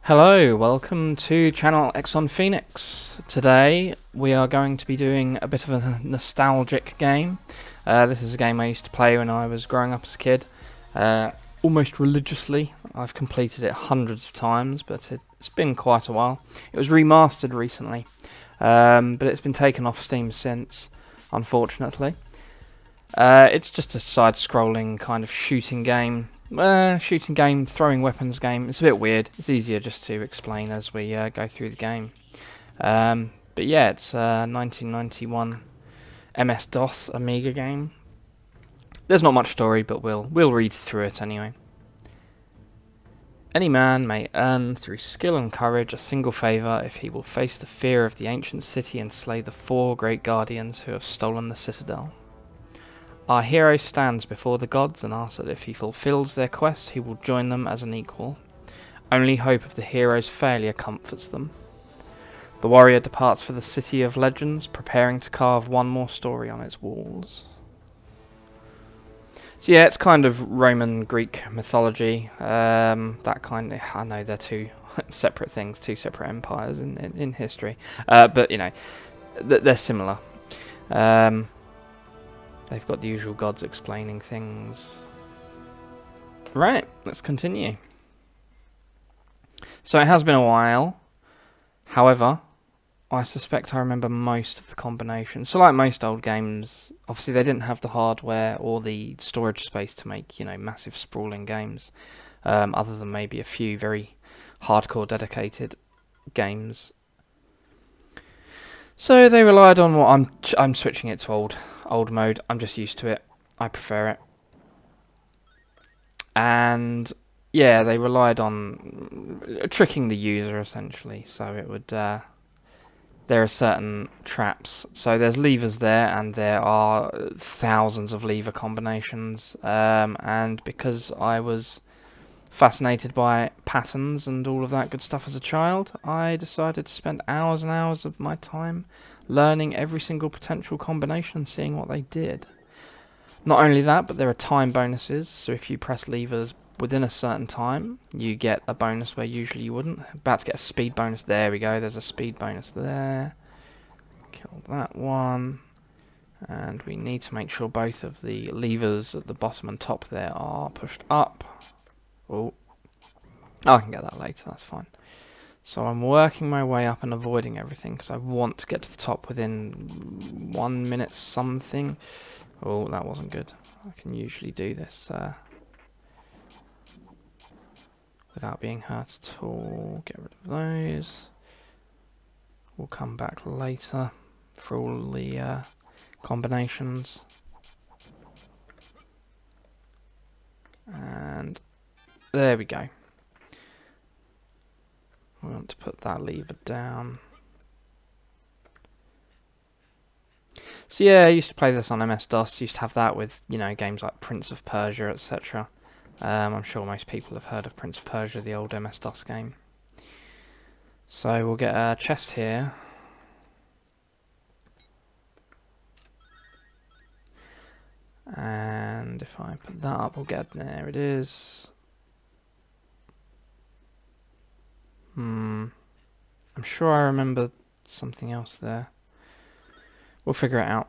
Hello, welcome to channel Exxon Phoenix. Today we are going to be doing a bit of a nostalgic game. This is a game I used to play when I was growing up as a kid, almost religiously. I've completed it hundreds of times, but it's been quite a while. It was remastered recently, but it's been taken off Steam since, unfortunately. It's just a side-scrolling kind of shooting game. Throwing weapons game. It's a bit weird. It's easier just to explain as we go through the game. But yeah, it's a 1991 MS-DOS Amiga game. There's not much story, but we'll read through it anyway. Any man may earn through skill and courage a single favour if he will face the fear of the ancient city and slay the 4 great guardians who have stolen the citadel. Our hero stands before the gods and asks that if he fulfills their quest, he will join them as an equal. Only hope of the hero's failure comforts them. The warrior departs for the city of legends, preparing to carve one more story on its walls. So yeah, it's kind of Roman Greek mythology. That kind of, I know they're two separate things, two separate empires in history, but you know, they're similar. They've got the usual gods explaining things. Right, let's continue. So it has been a while. However, I suspect I remember most of the combinations. So like most old games, obviously they didn't have the hardware or the storage space to make, massive sprawling games. Other than maybe a few very hardcore dedicated games. So they relied on what I'm switching it to old mode. I'm just used to it. I prefer it. And yeah, they relied on tricking the user essentially. So it would there are certain traps. So there's levers there, and there are thousands of lever combinations. And because I was fascinated by patterns and all of that good stuff as a child, I decided to spend hours and hours of my time learning every single potential combination and seeing what they did. Not only that, but there are time bonuses, so if you press levers within a certain time, you get a bonus where usually you wouldn't. About to get a speed bonus. There we go, there's a speed bonus there. Kill that one. And we need to make sure both of the levers at the bottom and top there are pushed up. Oh, I can get that later, that's fine. So I'm working my way up and avoiding everything because I want to get to the top within 1 minute something. Oh, that wasn't good. I can usually do this without being hurt at all. Get rid of those. We'll come back later for all the combinations. And there we go. We want to put that lever down. So yeah, I used to play this on MS-DOS. Used to have that with, games like Prince of Persia, etc. I'm sure most people have heard of Prince of Persia, the old MS-DOS game. So we'll get a chest here. And if I put that up, we'll get, there it is. I'm sure I remember something else there. We'll figure it out.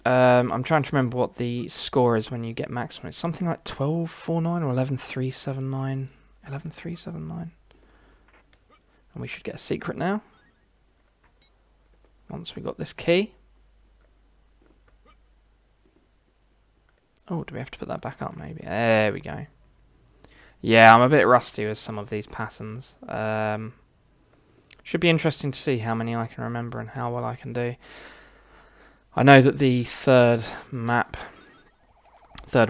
I'm trying to remember what the score is when you get maximum. It's something like 1249 or 11379. 11379. And we should get a secret now. Once we got this key. Oh, do we have to put that back up maybe? There we go. Yeah, I'm a bit rusty with some of these patterns. Should be interesting to see how many I can remember and how well I can do. I know that the third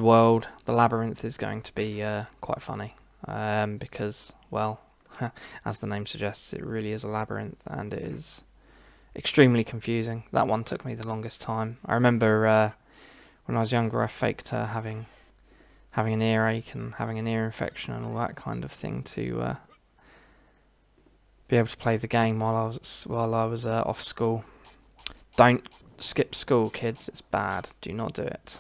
world, the labyrinth, is going to be quite funny. Because, well, as the name suggests, it really is a labyrinth and it is extremely confusing. That one took me the longest time. I remember when I was younger, I faked having an earache and having an ear infection and all that kind of thing to be able to play the game while I was off school. Don't skip school, kids. It's bad. Do not do it.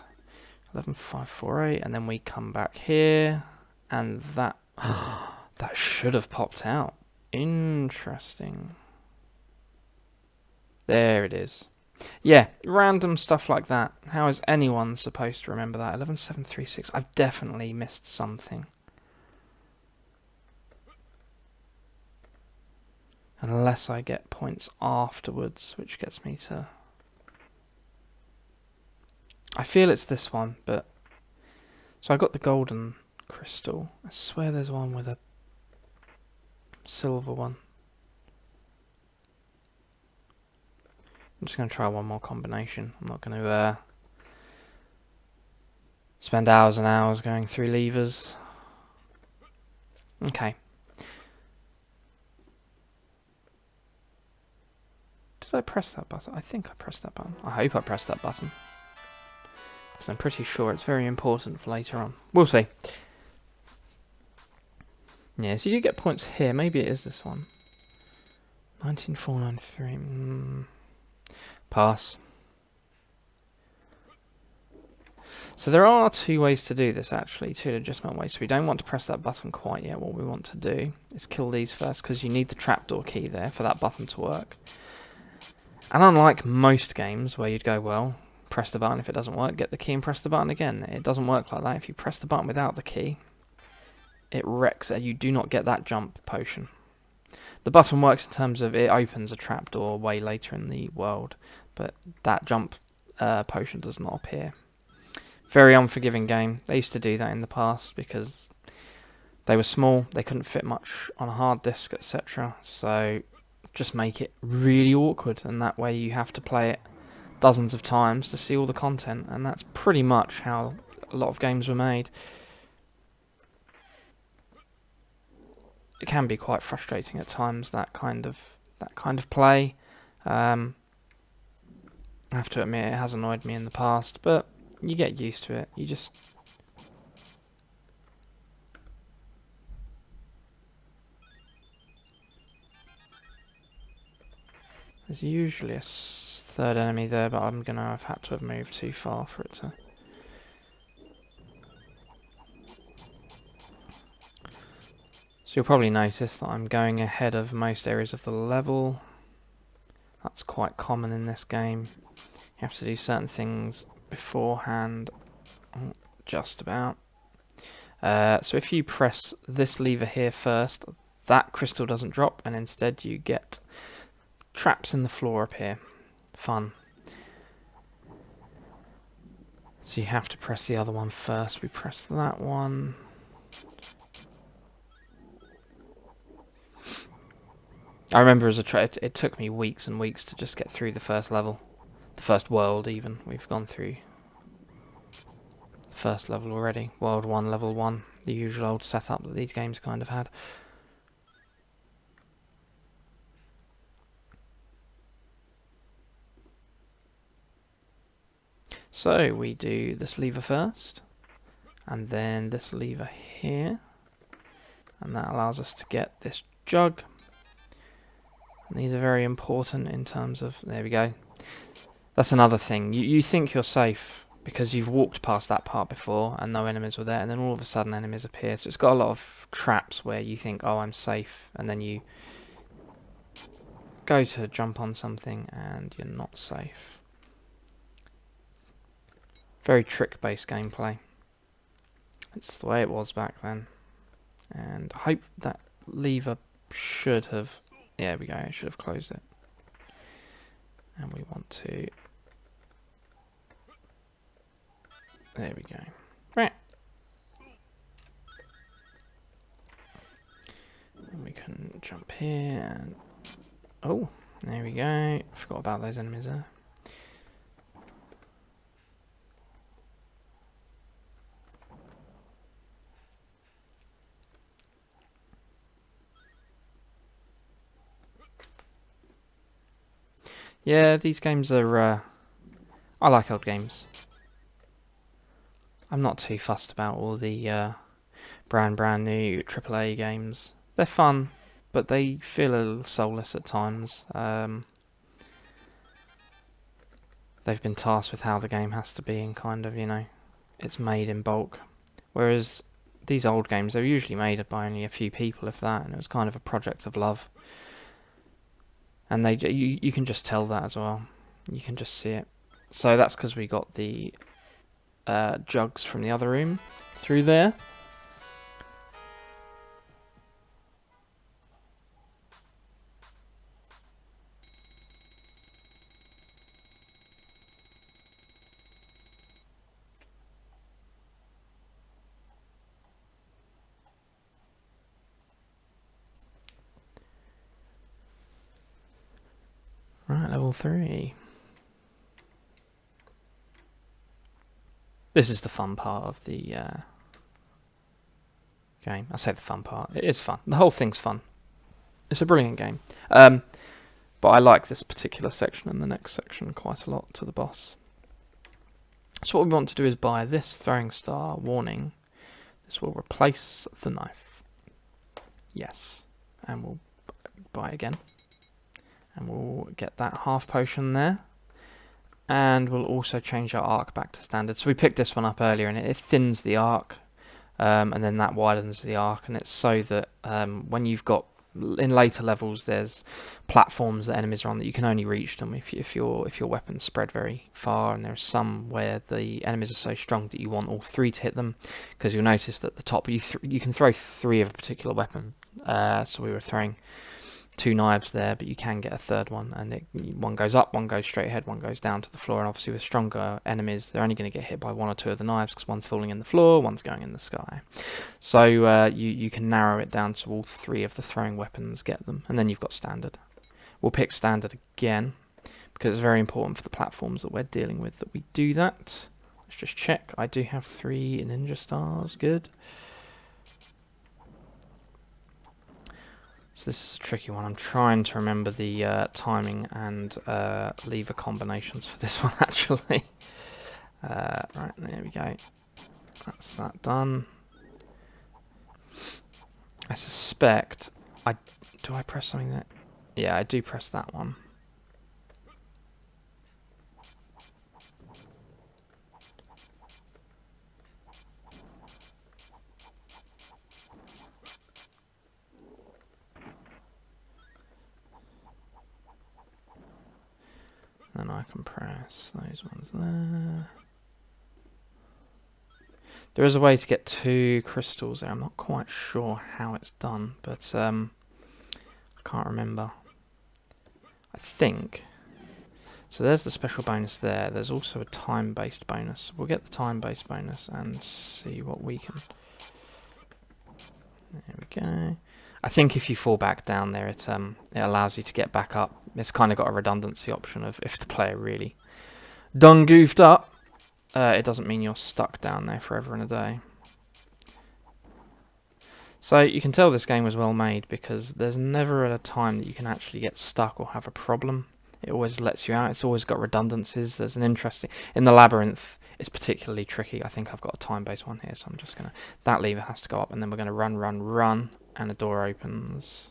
11548, and then we come back here, and that that should have popped out. Interesting. There it is. Yeah, random stuff like that. How is anyone supposed to remember that? 11736. I've definitely missed something. Unless I get points afterwards, which gets me to... I feel it's this one, but... So I got the golden crystal. I swear there's one with a silver one. I'm just going to try one more combination. I'm not going to spend hours and hours going through levers. Okay. Did I press that button? I think I pressed that button. I hope I pressed that button. Because I'm pretty sure it's very important for later on. We'll see. Yeah, so you do get points here. Maybe it is this one. 19493. Pass. So there are two ways to do this, actually. Two legitimate ways. So we don't want to press that button quite yet. What we want to do is kill these first, because you need the trapdoor key there for that button to work. And unlike most games where you'd go, well, press the button, if it doesn't work, get the key and press the button again. It doesn't work like that. If you press the button without the key, it wrecks it. You do not get that jump potion. The button works in terms of it opens a trapdoor way later in the world, but that jump potion does not appear. Very unforgiving game. They used to do that in the past because they were small, they couldn't fit much on a hard disk, etc. So just make it really awkward, and that way you have to play it dozens of times to see all the content, and that's pretty much how a lot of games were made. It can be quite frustrating at times, that kind of play. I have to admit it has annoyed me in the past, but you get used to it. You just... There's usually a third enemy there, but I'm going to have had to have moved too far for it to... So you'll probably notice that I'm going ahead of most areas of the level. That's quite common in this game. You have to do certain things beforehand, just about. So if you press this lever here first, that crystal doesn't drop, and instead you get traps in the floor appear. Fun. So you have to press the other one first. We press that one. I remember as a it took me weeks and weeks to just get through the first level. The first world, even. We've gone through the first level already. World 1, level 1. The usual old setup that these games kind of had. So we do this lever first, and then this lever here, and that allows us to get this jug. And these are very important in terms of, there we go. That's another thing. You think you're safe because you've walked past that part before and no enemies were there, and then all of a sudden enemies appear. So it's got a lot of traps where you think, oh, I'm safe, and then you go to jump on something and you're not safe. Very trick-based gameplay. It's the way it was back then. And I hope that lever should have... Yeah, there we go, I should have closed it. And we want to... There we go. Right. And we can jump here and... Oh, there we go. Forgot about those enemies there. Yeah, these games are... I like old games. I'm not too fussed about all the brand new AAA games. They're fun, but they feel a little soulless at times. They've been tasked with how the game has to be, and kind of, you know, it's made in bulk. Whereas these old games, they were usually made by only a few people, if that, and it was kind of a project of love. And you can just tell that as well. You can just see it. So that's because we got the jugs from the other room through there. Right, level 3. This is the fun part of the game. I say the fun part. It is fun. The whole thing's fun. It's a brilliant game. But I like this particular section and the next section quite a lot to the boss. So what we want to do is buy this throwing star warning. This will replace the knife. Yes. And we'll buy again. And we'll get that half potion there. And we'll also change our arc back to standard. So we picked this one up earlier, and it thins the arc. And then that widens the arc. And it's so that when you've got, in later levels, there's platforms that enemies are on that you can only reach them if your weapons spread very far. And there's some where the enemies are so strong that you want all 3 to hit them. Because you'll notice that at the top, you can throw 3 of a particular weapon. So we were throwing 2 knives there, but you can get a 3rd one, and one goes up, one goes straight ahead, one goes down to the floor. And obviously with stronger enemies, they're only going to get hit by 1 or 2 of the knives, because one's falling in the floor, one's going in the sky. So you can narrow it down to all 3 of the throwing weapons, get them, and then you've got standard. We'll pick standard again, because it's very important for the platforms that we're dealing with that we do that. Let's just check. I do have 3 ninja stars. Good. So this is a tricky one. I'm trying to remember the timing and lever combinations for this one, actually. Right, there we go. That's that done. I suspect... Do I press something that... Yeah, I do press that one. Then I can press those ones there. There is a way to get 2 crystals there. I'm not quite sure how it's done, but I can't remember. I think. So there's the special bonus there. There's also a time-based bonus. We'll get the time-based bonus and see what we can... There we go. I think if you fall back down there, it allows you to get back up. It's kind of got a redundancy option of if the player really done goofed up, it doesn't mean you're stuck down there forever and a day. So you can tell this game was well made because there's never a time that you can actually get stuck or have a problem. It always lets you out. It's always got redundancies. There's an interesting... In the labyrinth, it's particularly tricky. I think I've got a time-based one here, so I'm just going to... That lever has to go up, and then we're going to run, run, run, and a door opens.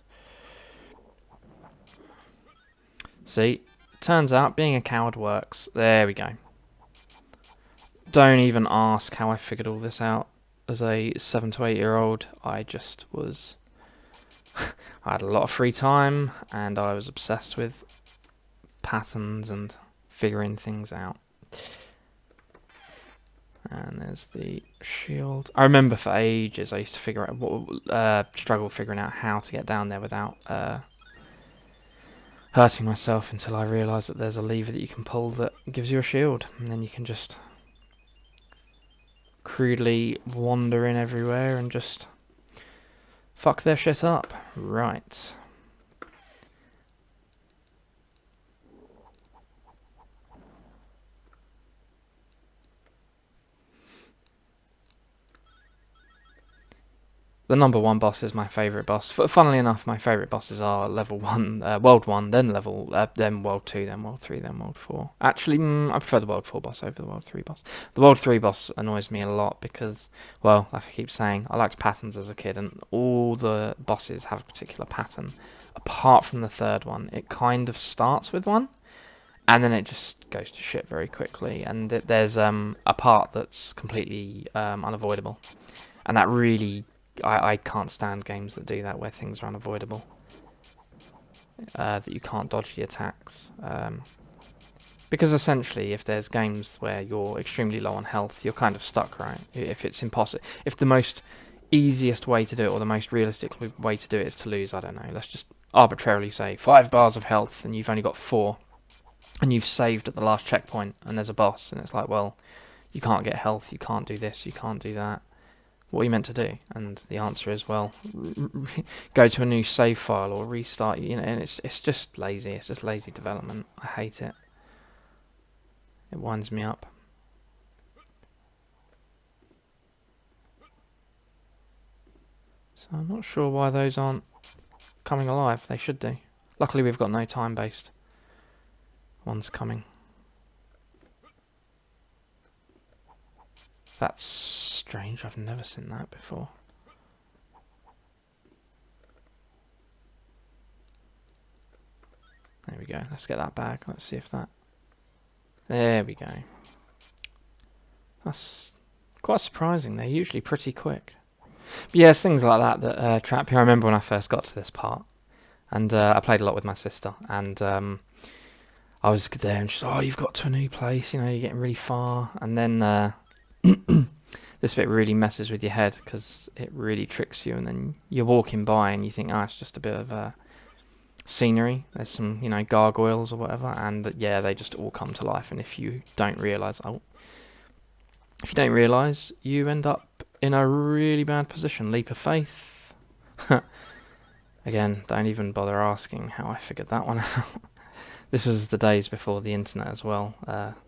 See? Turns out being a coward works. There we go. Don't even ask how I figured all this out. As a 7 to 8 year old, I just was... I had a lot of free time, and I was obsessed with patterns and figuring things out. And there's the shield. I remember for ages I used to figure out struggle figuring out how to get down there without hurting myself until I realised that there's a lever that you can pull that gives you a shield, and then you can just crudely wander in everywhere and just fuck their shit up. Right. The number 1 boss is my favourite boss. Funnily enough, my favourite bosses are level 1, World 1, then then World 2, then World 3, then World 4. Actually, I prefer the World 4 boss over the World 3 boss. The World 3 boss annoys me a lot because, well, like I keep saying, I liked patterns as a kid, and all the bosses have a particular pattern. Apart from the 3rd one, it kind of starts with one, and then it just goes to shit very quickly, and there's a part that's completely unavoidable. And that really, I can't stand games that do that, where things are unavoidable. That you can't dodge the attacks. Because essentially, if there's games where you're extremely low on health, you're kind of stuck, right? If it's impossible, if the most easiest way to do it, or the most realistic way to do it, is to lose, I don't know, let's just arbitrarily say 5 bars of health, and you've only got 4, and you've saved at the last checkpoint, and there's a boss, and it's like, well, you can't get health, you can't do this, you can't do that. What are you meant to do? And the answer is, well, go to a new save file or restart. You know, and it's just lazy. It's just lazy development. I hate it. It winds me up. So I'm not sure why those aren't coming alive. They should do. Luckily, we've got no time-based ones coming. That's strange. I've never seen that before. There we go. Let's get that back. Let's see if that... There we go. That's quite surprising. They're usually pretty quick. But yeah, it's things like that that trap you. I remember when I first got to this part, and I played a lot with my sister, and I was there, and she's, oh, you've got to a new place, you know, you're getting really far, and then this bit really messes with your head, because it really tricks you, and then you're walking by, and you think, oh, it's just a bit of scenery, there's some, you know, gargoyles or whatever, and yeah, they just all come to life, and if you don't realise, you end up in a really bad position. Leap of faith. Again, don't even bother asking how I figured that one out. This was the days before the internet as well.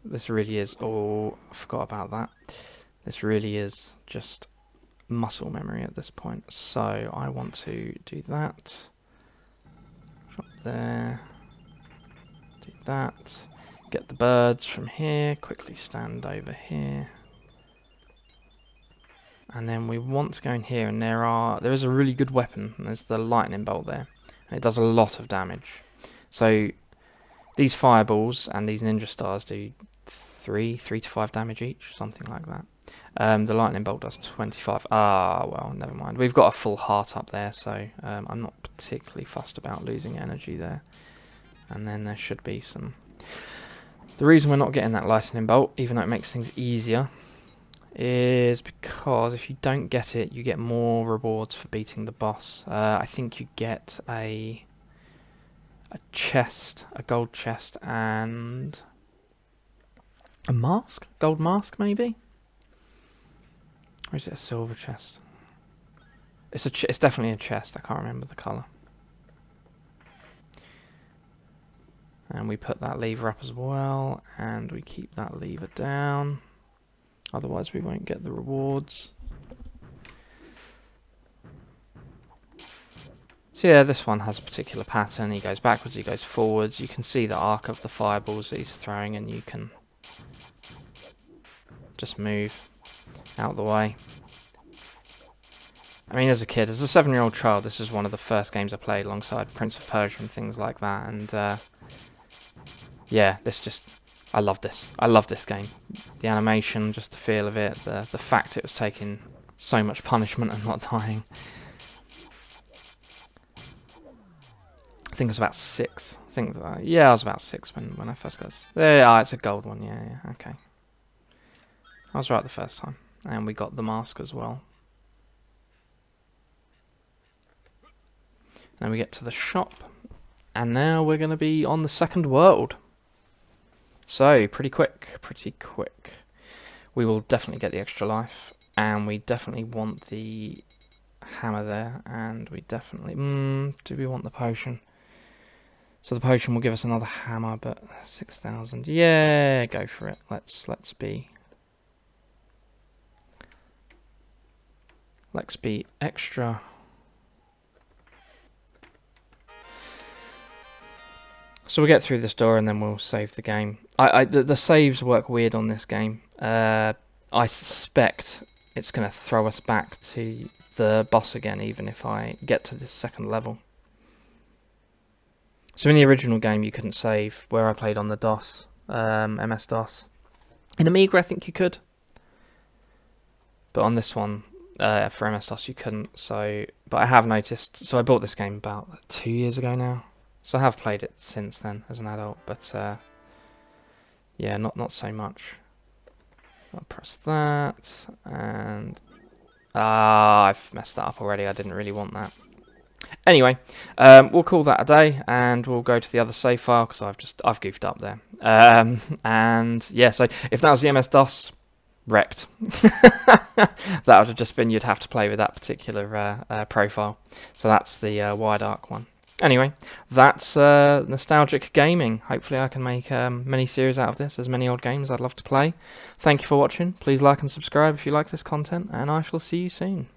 This really is... Oh, I forgot about that. This really is just muscle memory at this point. So I want to do that. Drop there. Do that. Get the birds from here. Quickly stand over here. And then we want to go in here, and there is a really good weapon. And there's the lightning bolt there. And it does a lot of damage. So these fireballs and these ninja stars do 3 to 5 damage each, something like that. The lightning bolt does 25. Ah, well, never mind. We've got a full heart up there, so I'm not particularly fussed about losing energy there. And then there should be some... The reason we're not getting that lightning bolt, even though it makes things easier, is because if you don't get it, you get more rewards for beating the boss. I think you get a chest, a gold chest, and a mask? Gold mask, maybe? Or is it a silver chest? It's definitely a chest. I can't remember the colour. And we put that lever up as well, and we keep that lever down. Otherwise we won't get the rewards. So yeah, this one has a particular pattern. He goes backwards, he goes forwards. You can see the arc of the fireballs that he's throwing, and you can just move out of the way. I mean, as a kid, as a 7-year-old child, this is one of the first games I played alongside Prince of Persia and things like that. And yeah, I love this. I love this game. The animation, just the feel of it, the fact it was taking so much punishment and not dying. I think I was about 6. Yeah, I was about 6 when I first got this. There, it's a gold one. Yeah, okay. I was right the first time, and we got the mask as well. Then we get to the shop, and now we're going to be on the second world. So, pretty quick. We will definitely get the extra life, and we definitely want the hammer there, and we definitely... do we want the potion? So the potion will give us another hammer, but 6,000. Yeah, go for it. Let's be extra. So we'll get through this door and then we'll save the game. The saves work weird on this game. I suspect it's going to throw us back to the boss again, even if I get to this second level. So in the original game you couldn't save, where I played on the DOS, MS-DOS. In Amiga I think you could. But on this one, For MS-DOS you couldn't. So, but I have noticed. So I bought this game about 2 years ago now. So I have played it since then as an adult, but yeah, not so much. I'll press that, and I've messed that up already. I didn't really want that. Anyway, we'll call that a day, and we'll go to the other save file because I've goofed up there. And yeah, so if that was the MS-DOS, wrecked. That would have just been, you'd have to play with that particular profile. So that's the wide arc one. Anyway, that's nostalgic gaming. Hopefully I can make many series out of this. There's many old games I'd love to play. Thank you for watching. Please like and subscribe if you like this content, and I shall see you soon.